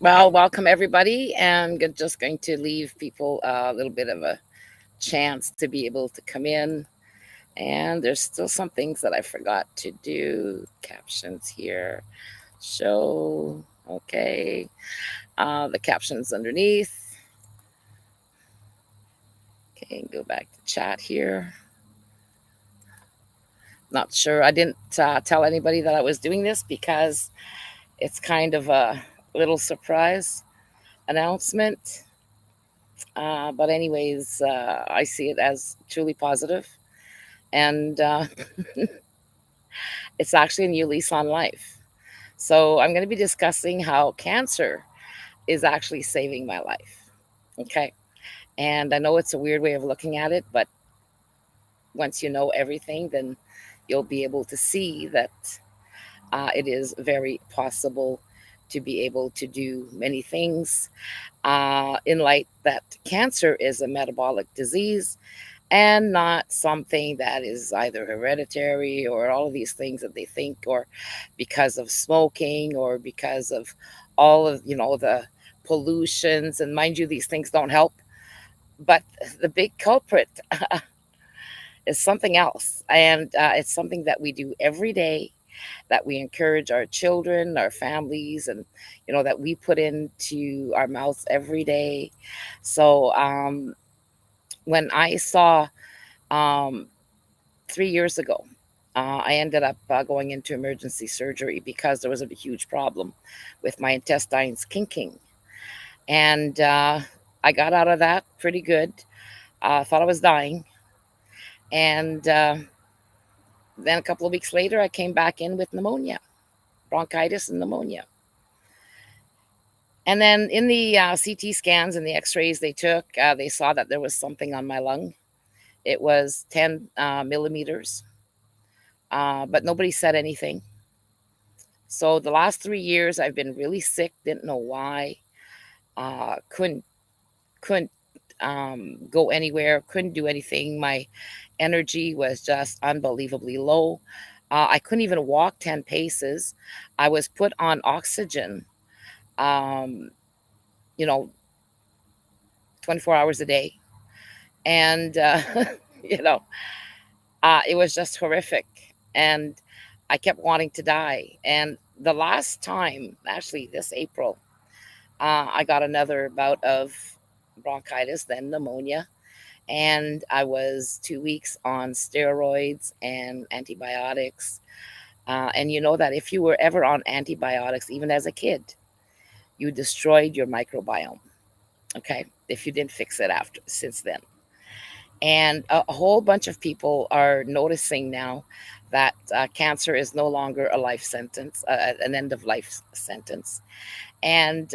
Well, welcome everybody. I'm just going to leave people a little bit of a chance to be able to come in. And there's still some things that I forgot to do. Captions here. Show. Okay. The captions underneath. Okay, go back to chat here. Not sure. I didn't tell anybody that I was doing this because it's kind of a little surprise announcement. But anyways, I see it as truly positive, and it's actually a new lease on life. So I'm going to be discussing how cancer is actually saving my life. Okay, and I know it's a weird way of looking at it, but once you know everything, then you'll be able to see that it is very possible to be able to do many things in light that cancer is a metabolic disease and not something that is either hereditary or all of these things that they think, or because of smoking, or because of all of the pollutions. And mind you, these things don't help, but the big culprit is something else, and it's something that we do every day, that we encourage our children, our families, and that we put into our mouths every day. So when I saw um, 3 years ago, I ended up going into emergency surgery because there was a huge problem with my intestines kinking. And I got out of that pretty good. I thought I was dying. And then a couple of weeks later, I came back in with pneumonia, bronchitis and pneumonia. And then in the CT scans and the x rays they took, they saw that there was something on my lung. It was 10 millimeters, but nobody said anything. So the last 3 years, I've been really sick. Didn't know why. Couldn't go anywhere. Couldn't do anything. My energy was just unbelievably low. I couldn't even walk 10 paces. I was put on oxygen. Um, you know, 24 hours a day, and you know, it was just horrific. And I kept wanting to die. And the last time, actually, this April, I got another bout of bronchitis, then pneumonia, and I was 2 weeks on steroids and antibiotics. And you know that if you were ever on antibiotics, even as a kid, you destroyed your microbiome. Okay, if you didn't fix it after since then. And a whole bunch of people are noticing now that cancer is no longer a life sentence, an end of life sentence. And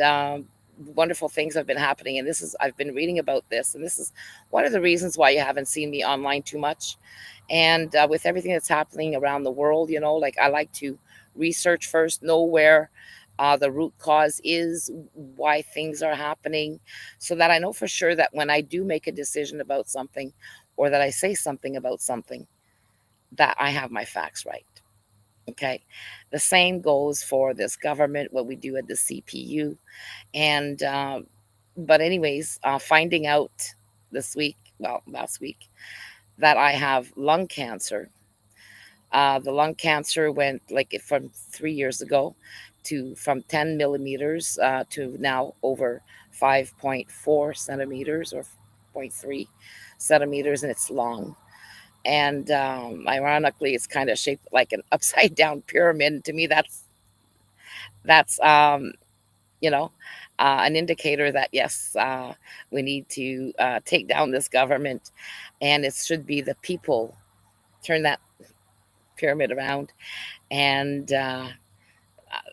wonderful things have been happening. And I've been reading about this. And this is one of the reasons why you haven't seen me online too much. And with everything that's happening around the world, like I like to research first, know where the root cause is, why things are happening, so that I know for sure that when I do make a decision about something, or that I say something about something, that I have my facts right. Okay. The same goes for this government, what we do at the CPU. And, but, anyways, finding out last week, that I have lung cancer. The lung cancer went from 3 years ago from 10 millimeters to now over 5.4 centimeters, or 0.3 centimeters in its lung. And ironically, it's kind of shaped like an upside down pyramid. To me, that's you know an indicator that yes, we need to take down this government, and it should be the people turn that pyramid around, and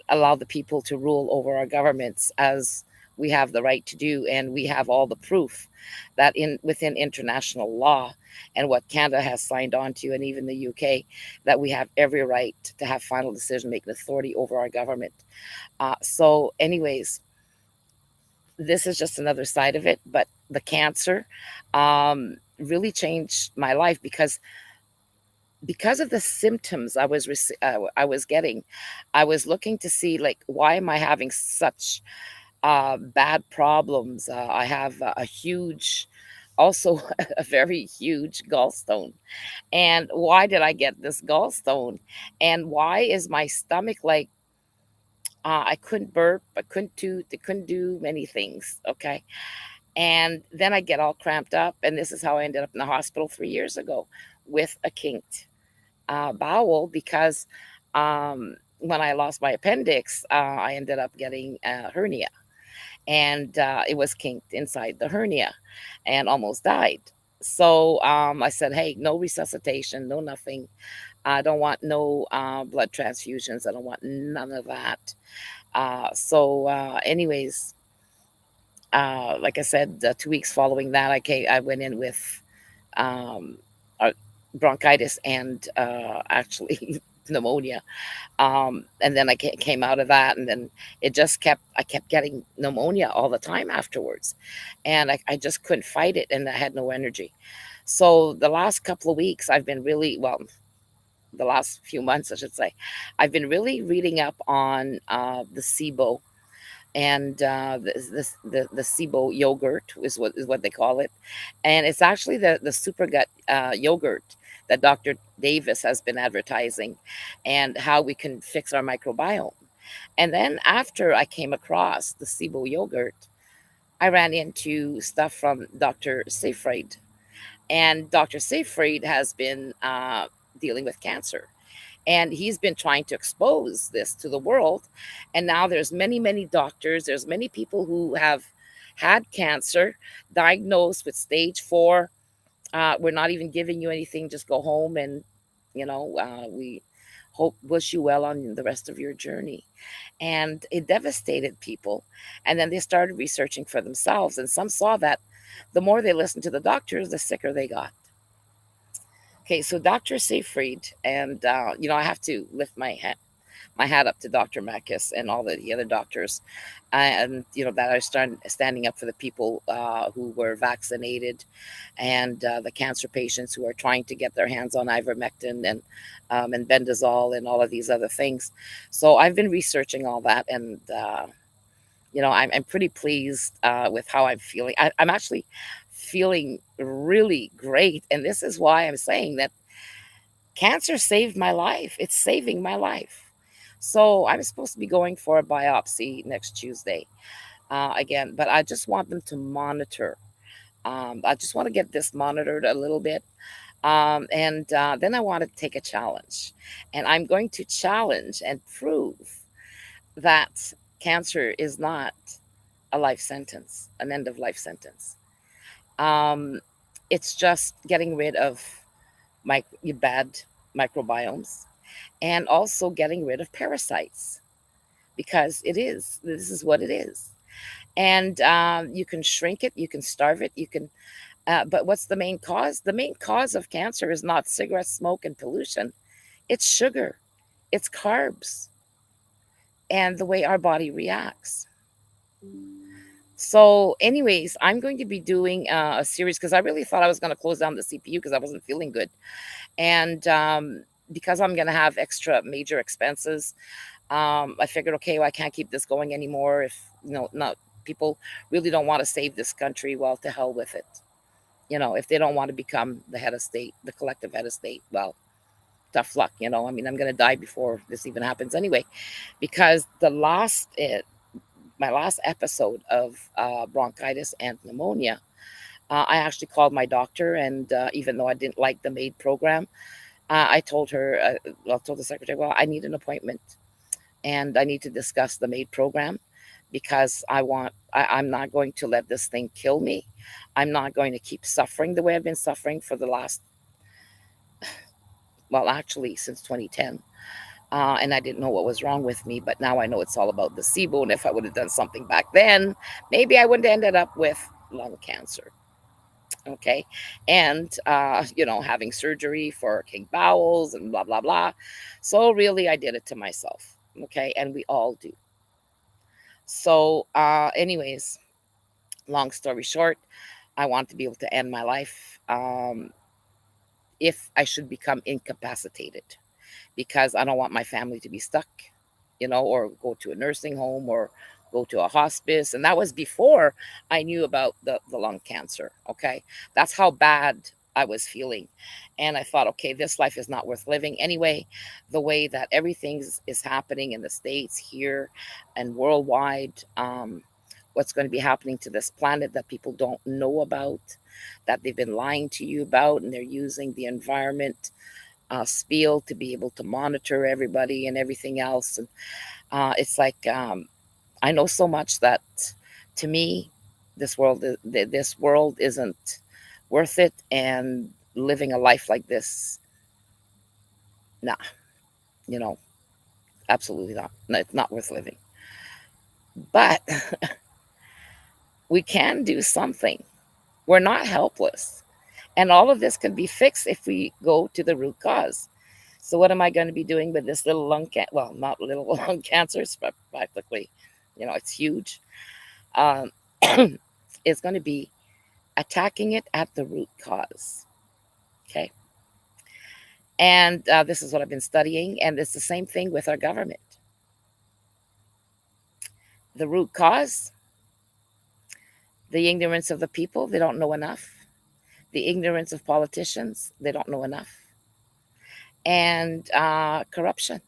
allow the people to rule over our governments, as we have the right to do, and we have all the proof that within international law and what Canada has signed on to, and even the UK, that we have every right to have final decision making authority over our government. So anyways, this is just another side of it, but the cancer really changed my life, because of the symptoms I was getting. I was looking to see, like, why am I having such bad problems. I have a huge, also a very huge gallstone. And why did I get this gallstone? And why is my stomach like, I couldn't burp, I couldn't toot, I couldn't do many things. Okay. And then I get all cramped up. And this is how I ended up in the hospital 3 years ago with a kinked bowel because when I lost my appendix, I ended up getting a hernia, and it was kinked inside the hernia and almost died. So I said, hey, no resuscitation, no nothing. I don't want no blood transfusions. I don't want none of that. Anyways, like I said, 2 weeks following that, I went in with um, uh, bronchitis and actually pneumonia. And then came out of that, and then I kept getting pneumonia all the time afterwards, and I just couldn't fight it, and I had no energy. So the last couple of weeks, I've been really well. The last few months, I should say, I've been really reading up on the SIBO and the SIBO yogurt is what they call it, and it's actually the super gut yogurt that Dr. Davis has been advertising, and how we can fix our microbiome. And then after I came across the SIBO yogurt, I ran into stuff from Dr. Seyfried, and Dr. Seyfried has been dealing with cancer, and he's been trying to expose this to the world. And now there's many doctors, there's many people who have had cancer diagnosed with stage 4. We're not even giving you anything, just go home, and we wish you well on the rest of your journey. And it devastated people, and then they started researching for themselves, and some saw that the more they listened to the doctors, the sicker they got. Okay, so Dr. Seyfried, and I have to lift my hat up to Dr. Makis and all the other doctors, and that are standing up for the people who were vaccinated, and the cancer patients who are trying to get their hands on ivermectin and bendazole and all of these other things. So I've been researching all that, and I'm pretty pleased with how I'm feeling. I'm actually feeling really great, and this is why I'm saying that cancer saved my life. It's saving my life. So I'm supposed to be going for a biopsy next Tuesday again, but I just want them to monitor. I just want to get this monitored a little bit. And then I want to take a challenge. And I'm going to challenge and prove that cancer is not a life sentence, an end of life sentence. Um, it's just getting rid of your bad microbiomes, and also getting rid of parasites, because this is what it is. And you can shrink it, you can starve it, you can but what's the main cause? The main cause of cancer is not cigarette smoke and pollution. It's sugar, it's carbs, and the way our body reacts. So anyways, I'm going to be doing a series, because I really thought I was going to close down the CPU because I wasn't feeling good. And because I'm going to have extra major expenses, I figured, okay, well, I can't keep this going anymore. If not, people really don't want to save this country, well, to hell with it. If they don't want to become the head of state, the collective head of state, well, tough luck. I mean, I'm going to die before this even happens anyway, because my last episode of bronchitis and pneumonia, I actually called my doctor, and even though I didn't like the MAID program, I told her, I told the secretary, well, I need an appointment, and I need to discuss the MAID program, because I'm not going to let this thing kill me. I'm not going to keep suffering the way I've been suffering for the last, well, actually since 2010. And I didn't know what was wrong with me, but now I know it's all about the SIBO. And if I would have done something back then, maybe I wouldn't have ended up with lung cancer. Okay. And, having surgery for king bowels and blah, blah, blah. So really, I did it to myself. Okay. And we all do. So, anyways, long story short, I want to be able to end my life if I should become incapacitated, because I don't want my family to be stuck, or go to a nursing home or go to a hospice. And that was before I knew about the lung cancer. Okay. That's how bad I was feeling. And I thought, okay, this life is not worth living anyway. The way that everything is happening in the States, here, and worldwide, what's going to be happening to this planet that people don't know about, that they've been lying to you about, and they're using the environment spiel to be able to monitor everybody and everything else. And it's like, I know so much that, to me, this world isn't worth it, and living a life like this, nah, you know, absolutely not. No, it's not worth living. But we can do something. We're not helpless. And all of this can be fixed if we go to the root cause. So what am I going to be doing with this little lung cancer? Well, not little lung cancer, but practically, it's huge. Um, it's going to be attacking it at the root cause. Okay. And this is what I've been studying. And it's the same thing with our government. The root cause, the ignorance of the people, they don't know enough. The ignorance of politicians, they don't know enough. And corruption.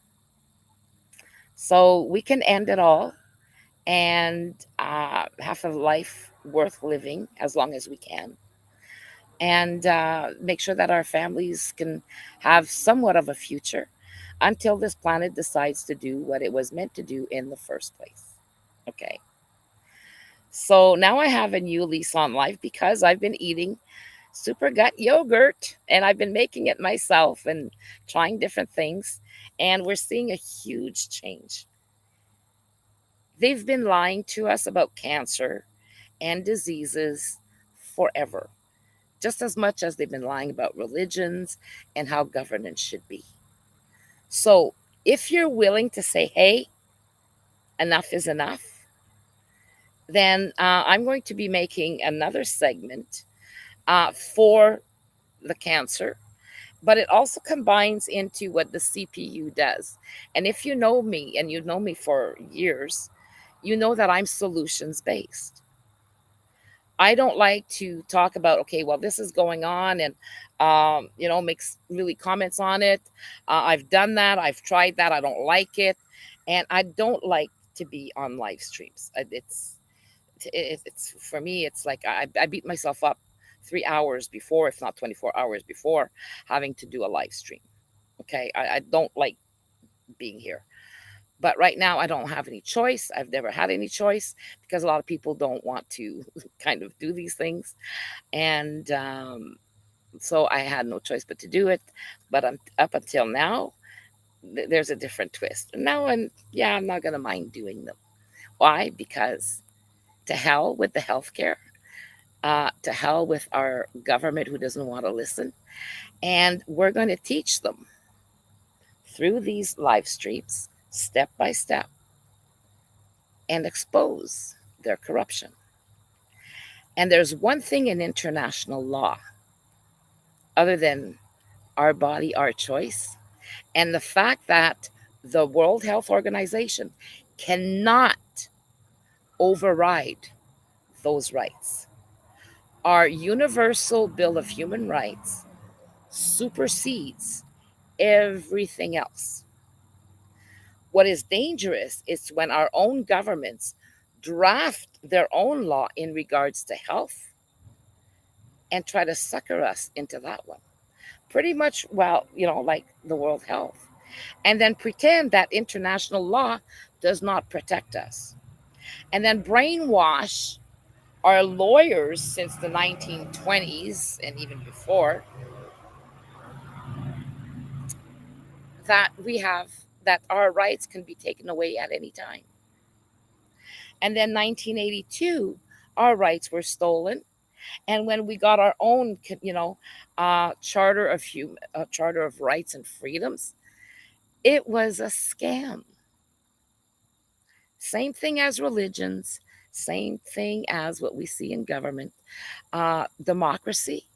So we can end it all and have a life worth living as long as we can. And make sure that our families can have somewhat of a future until this planet decides to do what it was meant to do in the first place. Okay. So now I have a new lease on life because I've been eating super gut yogurt and I've been making it myself and trying different things. And we're seeing a huge change. They've been lying to us about cancer and diseases forever, just as much as they've been lying about religions and how governance should be. So if you're willing to say, hey, enough is enough, then I'm going to be making another segment for the cancer, but it also combines into what the CPU does. And if you know me, and you know me for years, you know that I'm solutions based. I don't like to talk about, okay, well, this is going on, and makes really comments on it. I've done that. I've tried that. I don't like it. And I don't like to be on live streams. It's for me, it's like I beat myself up 3 hours before, if not 24 hours before, having to do a live stream. Okay. I don't like being here. But right now, I don't have any choice. I've never had any choice because a lot of people don't want to kind of do these things. And so I had no choice but to do it. But up until now, there's a different twist. And now, I'm not going to mind doing them. Why? Because to hell with the healthcare, to hell with our government who doesn't want to listen. And we're going to teach them through these live streams, step by step, and expose their corruption. And there's one thing in international law, other than our body, our choice, and the fact that the World Health Organization cannot override those rights. Our Universal Bill of Human Rights supersedes everything else. What is dangerous is when our own governments draft their own law in regards to health and try to sucker us into that one. Pretty much, well, like the World Health. And then pretend that international law does not protect us. And then brainwash our lawyers since the 1920s and even before that our rights can be taken away at any time. And then 1982, our rights were stolen. And when we got our own, charter of rights and freedoms, it was a scam. Same thing as religions, same thing as what we see in government. Democracy,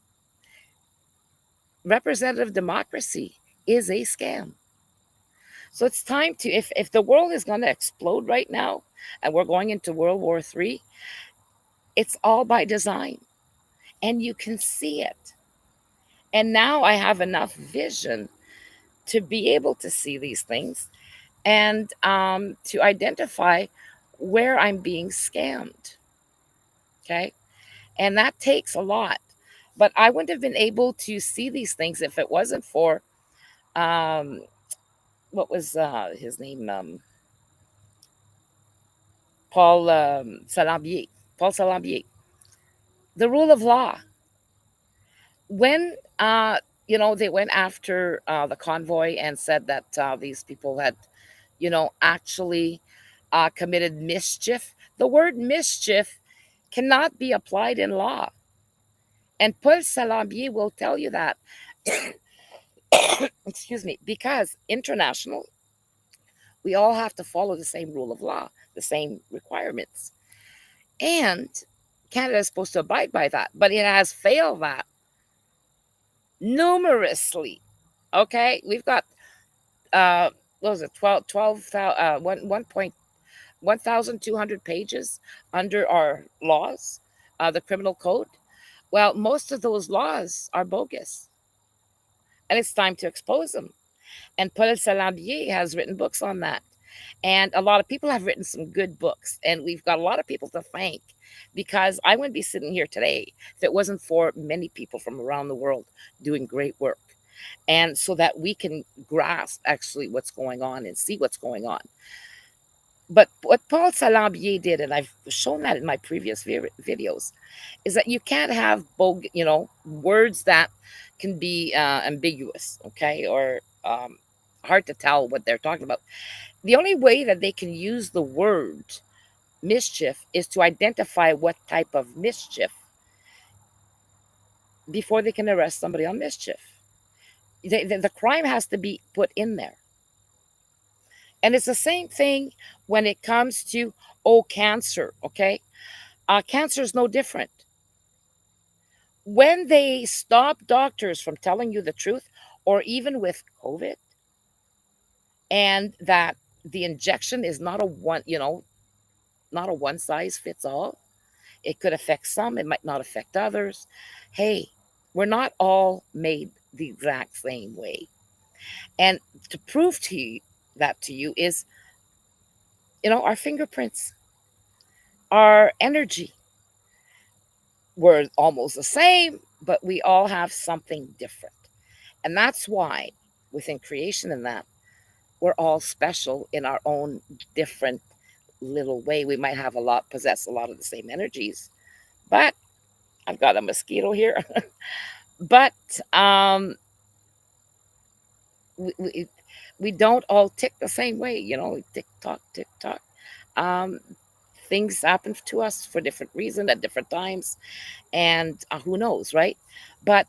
representative democracy is a scam. So it's time to, if the world is going to explode right now, and we're going into World War III, it's all by design, and you can see it. And now I have enough vision to be able to see these things and to identify where I'm being scammed. Okay. And that takes a lot. But I wouldn't have been able to see these things if it wasn't for um, what was his name? Paul Salambier. Paul Salambier. The rule of law. When they went after the convoy and said that these people had actually committed mischief. The word mischief cannot be applied in law. And Paul Salambier will tell you that. Excuse me, because international, we all have to follow the same rule of law, the same requirements. And Canada is supposed to abide by that, but it has failed that numerously. Okay, we've got what was it, 1,200 pages under our laws, the criminal code. Well, most of those laws are bogus, and it's time to expose them. And Paul Salambier has written books on that. And a lot of people have written some good books, and we've got a lot of people to thank, because I wouldn't be sitting here today if it wasn't for many people from around the world doing great work. And so that we can grasp actually what's going on and see what's going on. But what Paul Salambier did, and I've shown that in my previous videos, is that you can't have words that can be ambiguous, okay, or hard to tell what they're talking about. The only way that they can use the word mischief is to identify what type of mischief before they can arrest somebody on mischief. The crime has to be put in there. And it's the same thing when it comes to, cancer, okay? Cancer is no different. When they stop doctors from telling you the truth, or even with COVID, and that the injection is not a one size fits all. It could affect some, it might not affect others. Hey, we're not all made the exact same way. And to prove to you that to you is, our fingerprints, our energy. We're almost the same, but we all have something different. And that's why within creation and that, we're all special in our own different little way. We might possess a lot of the same energies, but I've got a mosquito here. But we don't all tick the same way, tick tock, tick tock. Um, Things happen to us for different reasons at different times, and who knows, right? But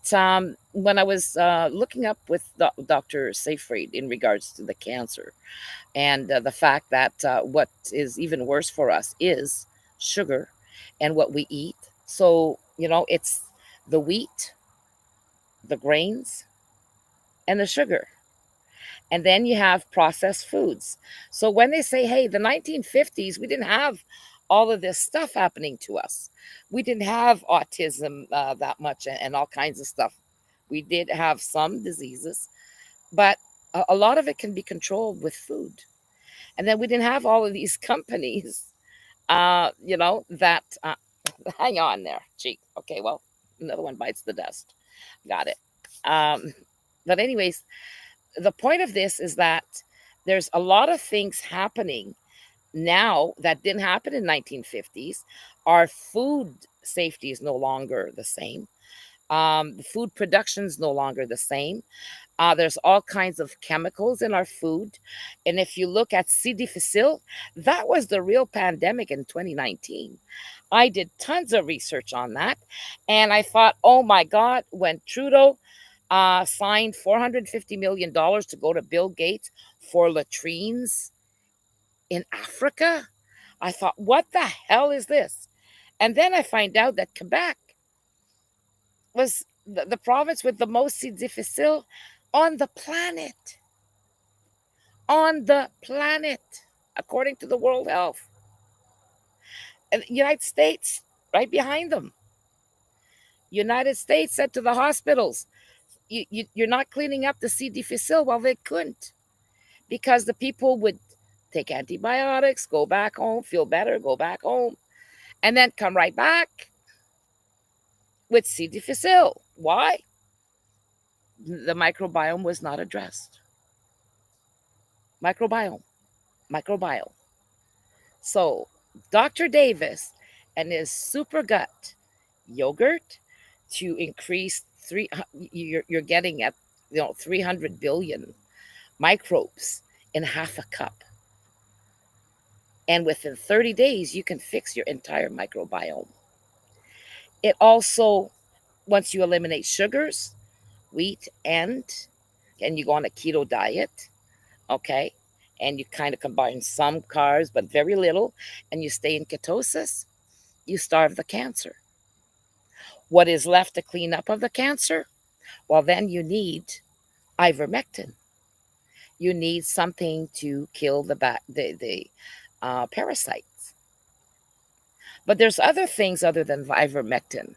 when I was looking up with Dr. Seyfried in regards to the cancer, and the fact that what is even worse for us is sugar and what we eat. So, it's the wheat, the grains, and the sugar. And then you have processed foods. So when they say, hey, the 1950s, we didn't have all of this stuff happening to us. We didn't have autism that much and all kinds of stuff. We did have some diseases, but a lot of it can be controlled with food. And then we didn't have all of these companies, that, hang on there, cheek. Okay, well, another one bites the dust. Got it. But anyways, the point of this is that there's a lot of things happening now that didn't happen in 1950s. Our food safety is no longer the same. The food production is no longer the same. There's all kinds of chemicals in our food. And if you look at C. difficile, that was the real pandemic in 2019. I did tons of research on that. And I thought, oh my God, when Trudeau signed $450 million to go to Bill Gates for latrines in Africa, I thought, what the hell is this? And then I find out that Quebec was the province with the most C. difficile on the planet, according to the World Health. And the United States, right behind them. United States said to the hospitals, you're not cleaning up the C. difficile. Well, they couldn't, because the people would take antibiotics, go back home, feel better, go back home, and then come right back with C. difficile. Why? The microbiome was not addressed. Microbiome, microbiome. So Dr. Davis and his super gut yogurt to increase you're getting at 300 billion microbes in half a cup. And within 30 days, you can fix your entire microbiome. It also, once you eliminate sugars, wheat, and you go on a keto diet, okay, and you kind of combine some carbs, but very little, and you stay in ketosis, you starve the cancer. What is left to clean up of the cancer? Well, then you need ivermectin. You need something to kill the parasites. But there's other things other than ivermectin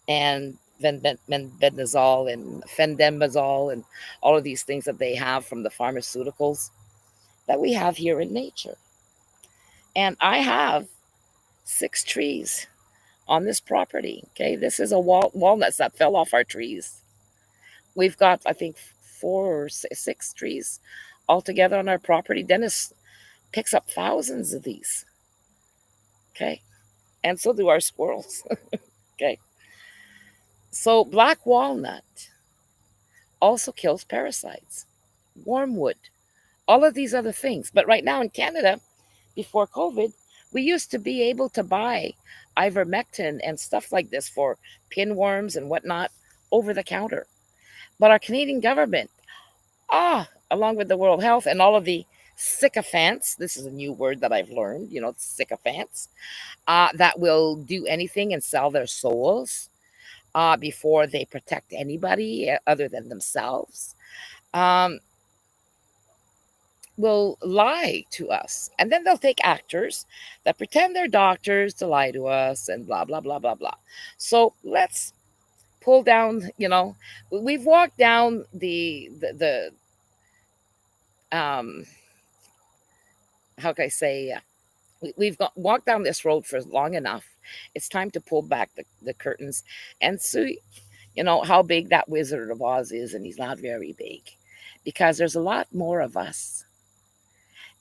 and bendazole and fenbendazole and all of these things that they have from the pharmaceuticals that we have here in nature. And I have 6 trees on this property. Okay, this is a walnuts that fell off our trees. We've got, I think, 4 or 6 trees altogether on our property. Dennis picks up thousands of these. Okay, and so do our squirrels. Okay, so black walnut also kills parasites. Wormwood, all of these other things. But right now in Canada, before COVID, we used to be able to buy ivermectin and stuff like this for pinworms and whatnot over the counter. But our Canadian government, along with the World Health and all of the sycophants, this is a new word that I've learned, sycophants, that will do anything and sell their souls before they protect anybody other than themselves, will lie to us. And then they'll take actors that pretend they're doctors to lie to us and blah, blah, blah, blah, blah. So let's pull down, we've walked down the how can I say, we've walked down this road for long enough. It's time to pull back the curtains and see, how big that Wizard of Oz is, and he's not very big, because there's a lot more of us.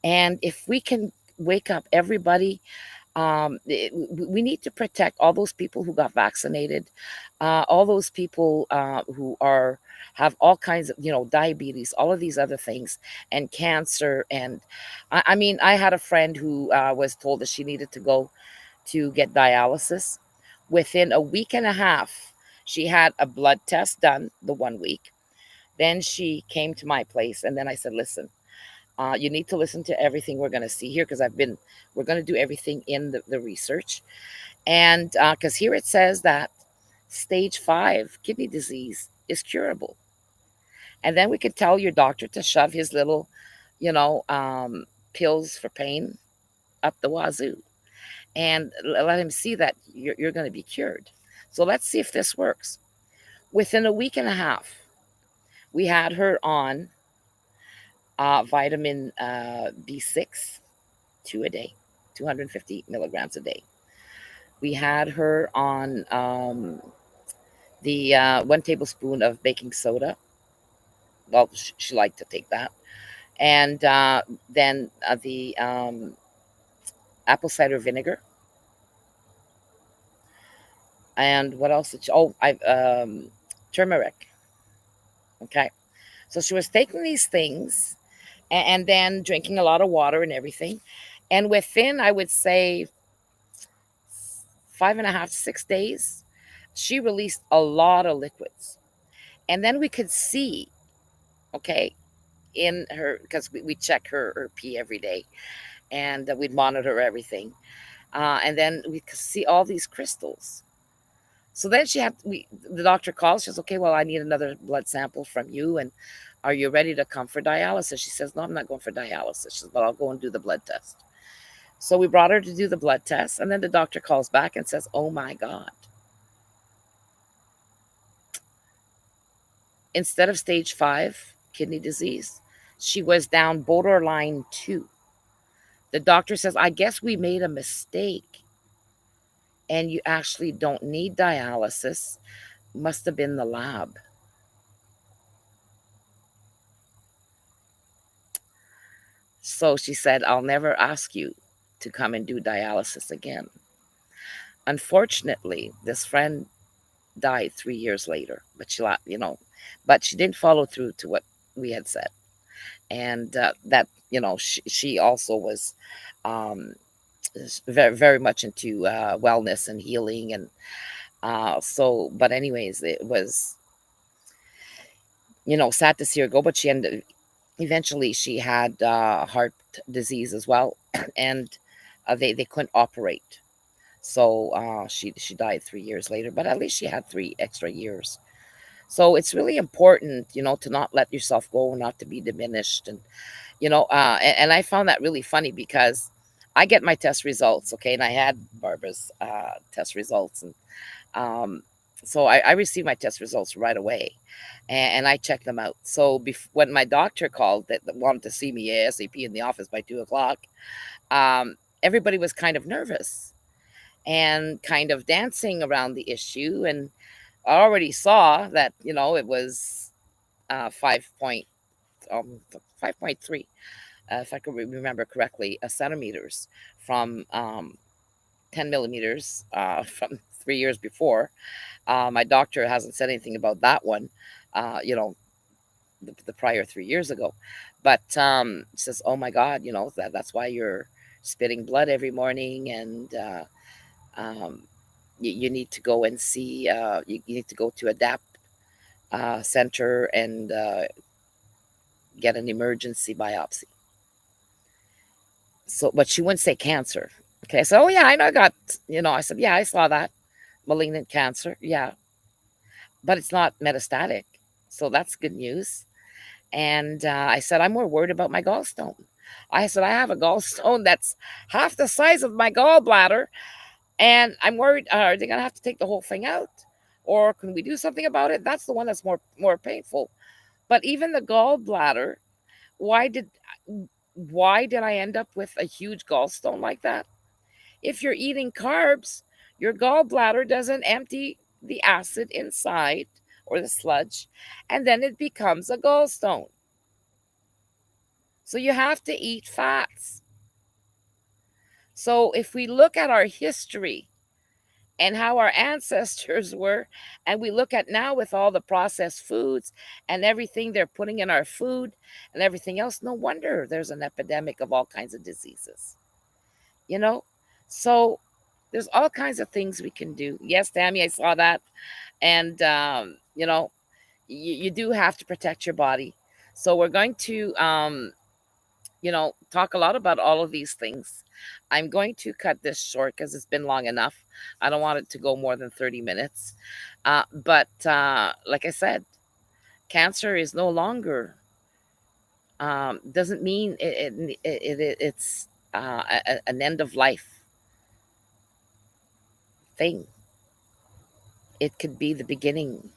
And if we can wake up everybody, we need to protect all those people who got vaccinated, all those people who have all kinds of, diabetes, all of these other things, and cancer. And I mean, I had a friend who was told that she needed to go to get dialysis. Within a week and a half, she had a blood test done the 1 week. Then she came to my place, and then I said, listen, you need to listen to everything we're going to see here, because we're going to do everything in the research. And because here it says that stage 5 kidney disease is curable. And then we could tell your doctor to shove his little, pills for pain up the wazoo and let him see that you're going to be cured. So let's see if this works. Within a week and a half, we had her on vitamin B6, 2 a day, 250 milligrams a day. We had her on the 1 tablespoon of baking soda. Well, she liked to take that. And then the apple cider vinegar. And what else did she? Turmeric. Okay. So she was taking these things and then drinking a lot of water and everything. And within, I would say, 5.5 to 6 days, she released a lot of liquids. And then we could see, okay, in her, because we check her pee every day, and we'd monitor everything. And then we could see all these crystals. So then the doctor calls. She says, okay, well, I need another blood sample from you. And are you ready to come for dialysis? She says, no, I'm not going for dialysis. She says, but I'll go and do the blood test. So we brought her to do the blood test, and then the doctor calls back and says, "Oh my God. Instead of stage 5 kidney disease, she was down borderline 2." The doctor says, "I guess we made a mistake, and you actually don't need dialysis. Must have been the lab." So she said, "I'll never ask you to come and do dialysis again." Unfortunately, this friend died 3 years later, but but she didn't follow through to what we had said. And that, she also was um, very, very much into wellness and healing. And but anyways, it was, sad to see her go, but eventually she had heart disease as well. And they couldn't operate. So she died 3 years later, but at least she had 3 extra years. So it's really important, to not let yourself go, not to be diminished. And, and I found that really funny because I get my test results. Okay. And I had Barbara's test results. And um, so I received my test results right away, and I checked them out. So when my doctor called that wanted to see me ASAP in the office by 2 o'clock, everybody was kind of nervous and kind of dancing around the issue. And I already saw that, it was 5.3, if I could remember correctly, centimeters from 10 millimeters from 3 years before. My doctor hasn't said anything about that one, uh, you know, the prior 3 years ago. But says, "Oh my God, that's why you're spitting blood every morning, and um, you need to go and see, you need to go to ADAPT center and get an emergency biopsy." So, but she wouldn't say cancer. Okay, so, "Oh yeah, I know I got," I said, "Yeah, I saw that malignant cancer. Yeah, but it's not metastatic, so that's good news." And I said, "I'm more worried about my gallstone." I said, "I have a gallstone that's half the size of my gallbladder, and I'm worried, are they gonna have to take the whole thing out, or can we do something about it? That's the one that's more painful." But even the gallbladder, why did why did I end up with a huge gallstone like that? If you're eating carbs, your gallbladder doesn't empty the acid inside, or the sludge, and then it becomes a gallstone. So you have to eat fats. So if we look at our history and how our ancestors were, and we look at now with all the processed foods and everything they're putting in our food and everything else, no wonder there's an epidemic of all kinds of diseases, you know? So there's all kinds of things we can do. Yes, Tammy, I saw that. And, you do have to protect your body. So we're going to, talk a lot about all of these things. I'm going to cut this short because it's been long enough. I don't want it to go more than 30 minutes. But like I said, cancer is no longer, doesn't mean it's an end of life thing. It could be the beginning,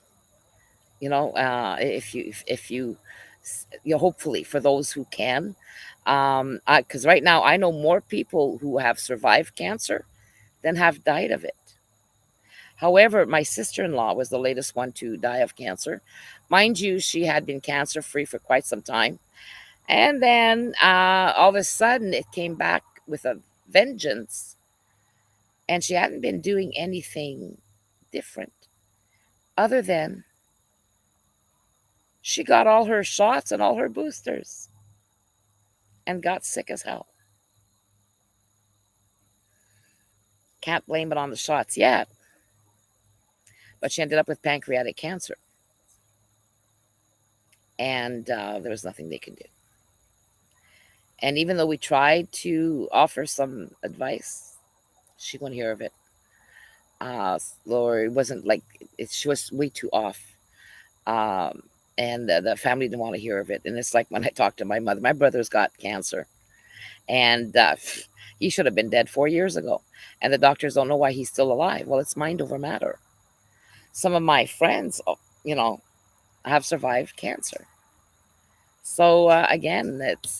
if you hopefully, for those who can, because right now I know more people who have survived cancer than have died of it. However, my sister-in-law was the latest one to die of cancer. Mind you, she had been cancer free for quite some time, and then all of a sudden it came back with a vengeance, and she hadn't been doing anything different other than she got all her shots and all her boosters and got sick as hell. Can't blame it on the shots yet, but she ended up with pancreatic cancer, and there was nothing they could do. And even though we tried to offer some advice, she wouldn't hear of it. Or it wasn't like she was way too off. And the family didn't want to hear of it. And it's like when I talked to my mother, my brother's got cancer. And he should have been dead 4 years ago. And the doctors don't know why he's still alive. Well, it's mind over matter. Some of my friends, you know, have survived cancer. So again, it's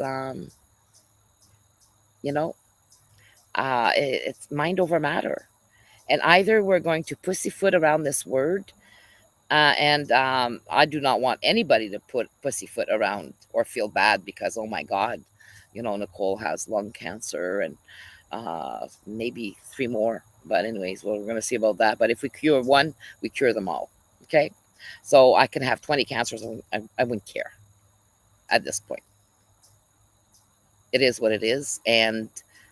you know, it's mind over matter. And either we're going to pussyfoot around this word, and I do not want anybody to put pussyfoot around or feel bad because, oh my God, you know, Nicole has lung cancer and maybe three more. But anyways, well, we're going to see about that. But if we cure one, we cure them all. Okay. So I can have 20 cancers and I wouldn't care at this point. It is what it is. And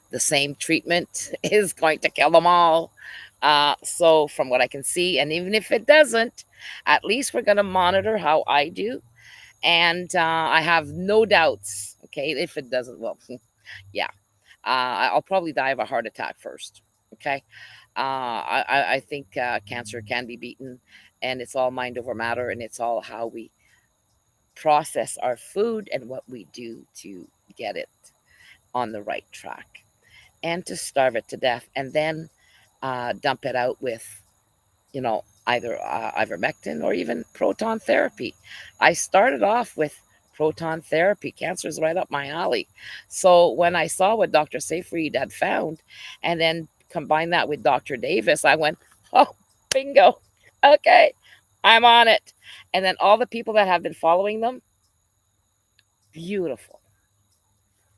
the same treatment is going to kill them all. So from what I can see, and even if it doesn't, at least we're going to monitor how I do. And I have no doubts. Okay. If it doesn't, well, yeah, I'll probably die of a heart attack first. Okay. I think cancer can be beaten, and it's all mind over matter, and it's all how we process our food and what we do to get it on the right track and to starve it to death and then dump it out with, you know, either ivermectin or even proton therapy. I started off with proton therapy. Cancer is right up my alley. So when I saw what Dr. Seyfried had found and then combine that with Dr. Davis, I went, oh, bingo. Okay, I'm on it. And then all the people that have been following them, beautiful.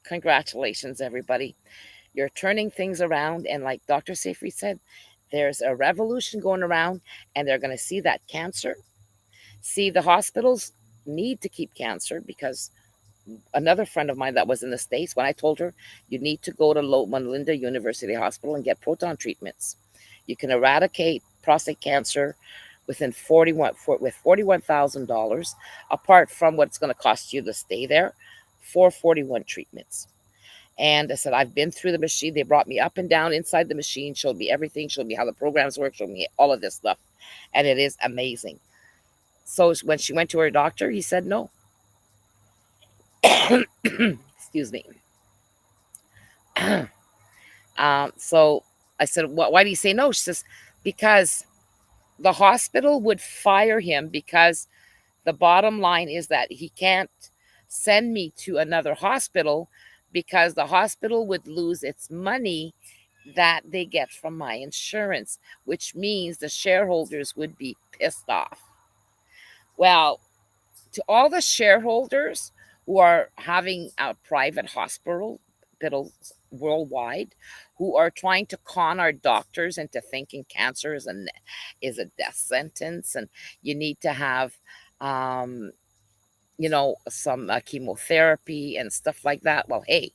Congratulations, everybody. You're turning things around. And like Dr. Seyfried said, there's a revolution going around, and they're going to see that cancer. See, the hospitals need to keep cancer because another friend of mine that was in the States, when I told her, you need to go to Loma Linda University Hospital and get proton treatments. You can eradicate prostate cancer within with $41,000, apart from what it's going to cost you to stay there for 41 treatments. And I said, I've been through the machine. They brought me up and down inside the machine, showed me everything, showed me how the programs work, showed me all of this stuff. And it is amazing. So when she went to her doctor, he said no. Excuse me. So I said, why do you say no? She says, because the hospital would fire him because the bottom line is that he can't send me to another hospital because the hospital would lose its money that they get from my insurance, which means the shareholders would be pissed off. Well, to all the shareholders who are having a private hospitals worldwide, who are trying to con our doctors into thinking cancer is a death sentence, and you need to have, you know, some chemotherapy and stuff like that. Well, hey,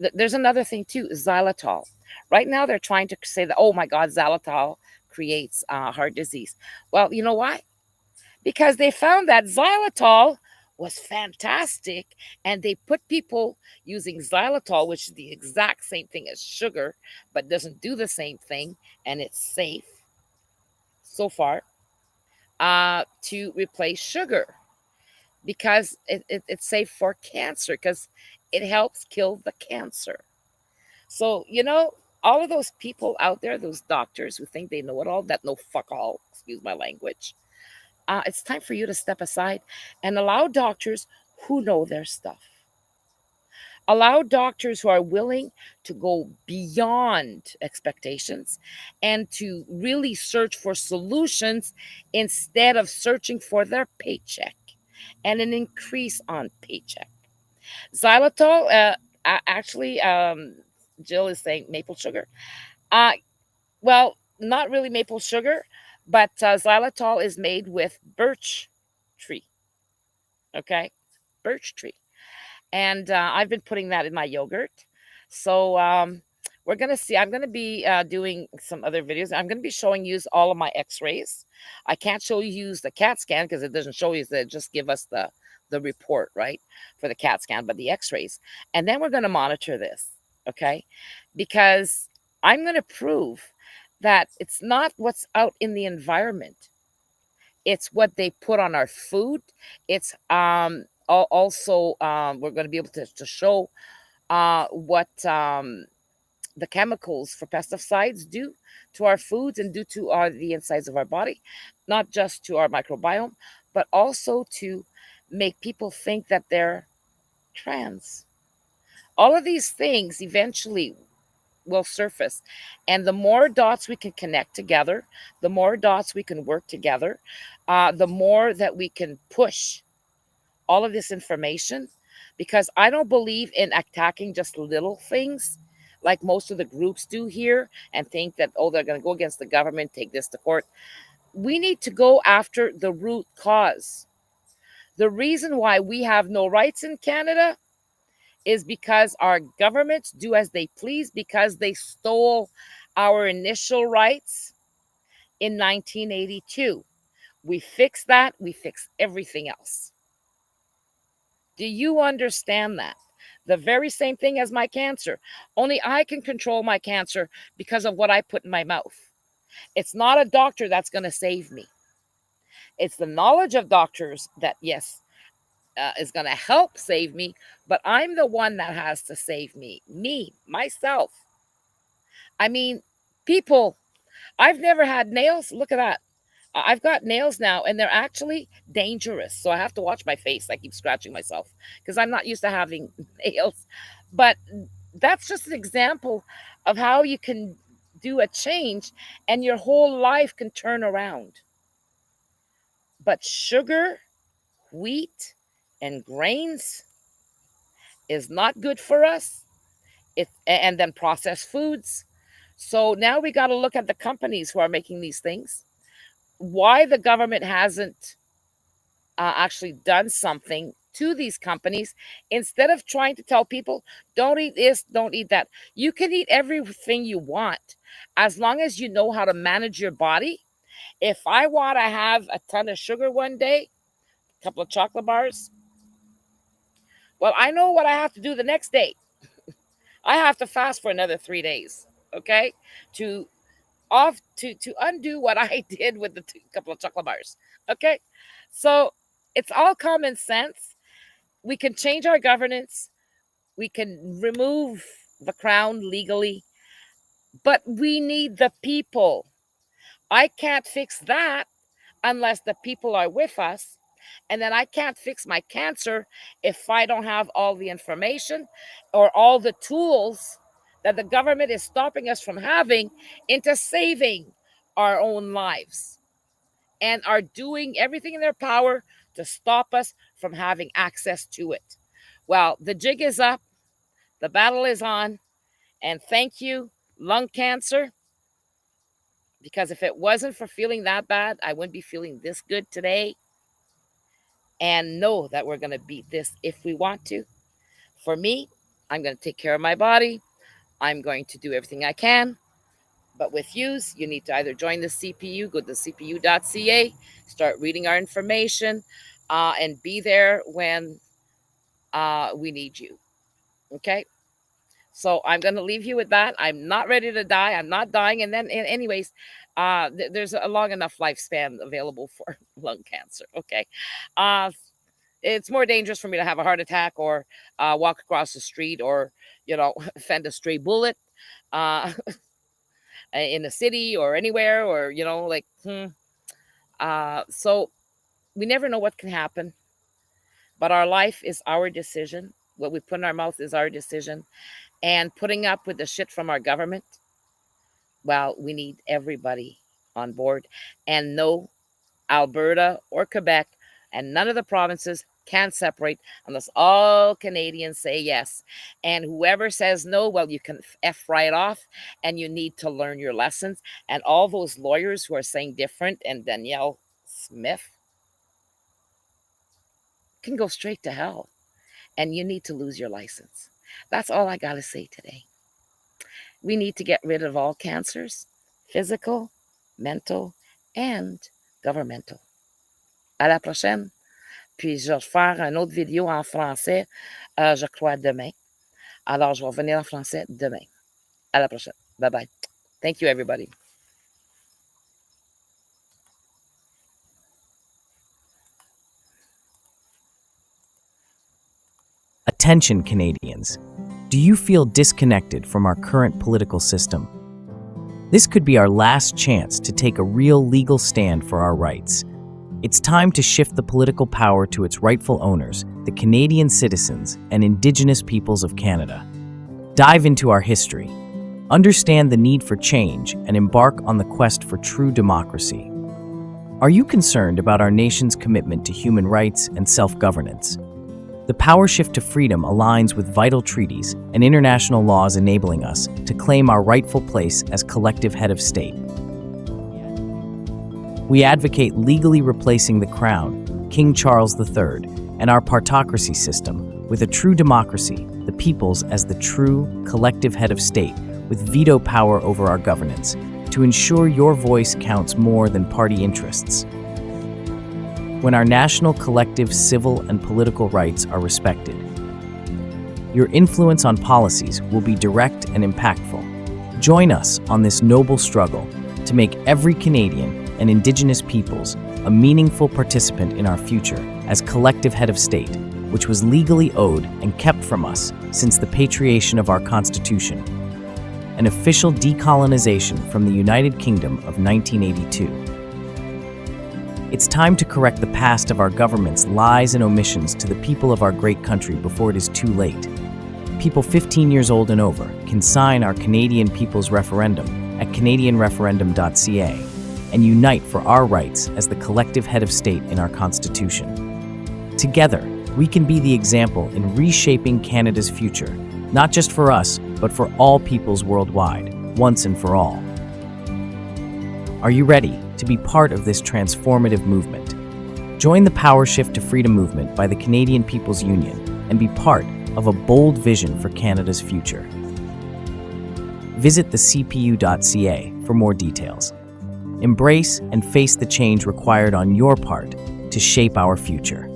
there's another thing too, xylitol. Right now, they're trying to say that, oh my God, xylitol creates heart disease. Well, you know why? Because they found that xylitol was fantastic, and they put people using xylitol, which is the exact same thing as sugar, but doesn't do the same thing, and it's safe so far, to replace sugar because it's safe for cancer because it helps kill the cancer. So, you know, all of those people out there, those doctors who think they know it all, that know fuck all, excuse my language, it's time for you to step aside and allow doctors who know their stuff. Allow doctors who are willing to go beyond expectations and to really search for solutions instead of searching for their paycheck and an increase on paycheck. Xylitol, actually, Jill is saying maple sugar. Uh, well, not really maple sugar, but xylitol is made with birch tree. Okay, birch tree. And I've been putting that in my yogurt. So we're gonna see. I'm gonna be doing some other videos. I'm gonna be showing you all of my X-rays. I can't show you the CAT scan because it doesn't show you. They just give us the report, right, for the CAT scan, but the X-rays. And then we're gonna monitor this, okay? Because I'm gonna prove that it's not what's out in the environment. It's what they put on our food. It's also we're going to be able to show what the chemicals for pesticides do to our foods and do to the insides of our body, not just to our microbiome, but also to make people think that they're trans. All of these things eventually will surface. And the more dots we can connect together, the more dots we can work together, the more that we can push all of this information. Because I don't believe in attacking just little things like most of the groups do here and think that, oh, they're going to go against the government, take this to court. We need to go after the root cause. The reason why we have no rights in Canada is because our governments do as they please, because they stole our initial rights in 1982. We fixed that, we fixed everything else. Do you understand that? The very same thing as my cancer. Only I can control my cancer because of what I put in my mouth. It's not a doctor that's going to save me. It's the knowledge of doctors that, yes, is going to help save me, but I'm the one that has to save me, myself. I mean, people, I've never had nails. Look at that. I've got nails now, and they're actually dangerous. So I have to watch my face. I keep scratching myself because I'm not used to having nails. But that's just an example of how you can do a change and your whole life can turn around. But sugar, wheat, and grains is not good for us. And then processed foods. So now we got to look at the companies who are making these things. Why the government hasn't actually done something to these companies instead of trying to tell people, don't eat this, don't eat that. You can eat everything you want as long as you know how to manage your body. If I want to have a ton of sugar one day, a couple of chocolate bars, well, I know what I have to do the next day. I have to fast for another 3 days, okay, to to undo what I did with the couple of chocolate bars. Okay, so it's all common sense. We can change our governance. We can remove the crown legally, but we need the people. I can't fix that unless the people are with us. And then I can't fix my cancer if I don't have all the information or all the tools that the government is stopping us from having into saving our own lives and are doing everything in their power to stop us from having access to it. Well, the jig is up, the battle is on, and thank you, lung cancer, because if it wasn't for feeling that bad, I wouldn't be feeling this good today. And know that we're going to beat this if we want to. For me, I'm going to take care of my body. I'm going to do everything I can. But with yous, you need to either join the CPU, go to thecpu.ca, start reading our information, and be there when we need you. Okay? So I'm going to leave you with that. I'm not ready to die. I'm not dying. And then, anyways, there's a long enough lifespan available for lung cancer. Okay. It's more dangerous for me to have a heart attack or walk across the street or, fend a stray bullet in the city or anywhere or, so we never know what can happen. But our life is our decision. What we put in our mouth is our decision. And putting up with the shit from our government, well, we need everybody on board. And no, Alberta or Quebec and none of the provinces can separate unless all Canadians say yes. And whoever says no, well, you can F right off and you need to learn your lessons. And all those lawyers who are saying different and Danielle Smith can go straight to hell. And you need to lose your license. That's all I got to say today. We need to get rid of all cancers, physical, mental, and governmental. À la prochaine. Puis je vais faire une autre vidéo en français, je crois demain. Alors, je vais revenir en français demain. À la prochaine. Bye bye. Thank you, everybody. Attention, Canadians. Do you feel disconnected from our current political system? This could be our last chance to take a real legal stand for our rights. It's time to shift the political power to its rightful owners, the Canadian citizens and Indigenous peoples of Canada. Dive into our history, understand the need for change, and embark on the quest for true democracy. Are you concerned about our nation's commitment to human rights and self-governance? The PowerShift to freedom aligns with vital treaties and international laws enabling us to claim our rightful place as collective head of state. We advocate legally replacing the Crown, King Charles III, and our partocracy system with a true democracy, the peoples as the true collective head of state with veto power over our governance, to ensure your voice counts more than party interests. When our national collective civil and political rights are respected, your influence on policies will be direct and impactful. Join us on this noble struggle to make every Canadian and Indigenous peoples a meaningful participant in our future as collective head of state, which was legally owed and kept from us since the patriation of our Constitution, an official decolonization from the United Kingdom of 1982. It's time to correct the past of our government's lies and omissions to the people of our great country before it is too late. People 15 years old and over can sign our Canadian People's Referendum at canadianreferendum.ca and unite for our rights as the collective head of state in our Constitution. Together, we can be the example in reshaping Canada's future, not just for us, but for all peoples worldwide, once and for all. Are you ready to be part of this transformative movement? Join the PowerShift to Freedom movement by the Canadian People's Union and be part of a bold vision for Canada's future. Visit TheCPU.ca for more details. Embrace and face the change required on your part to shape our future.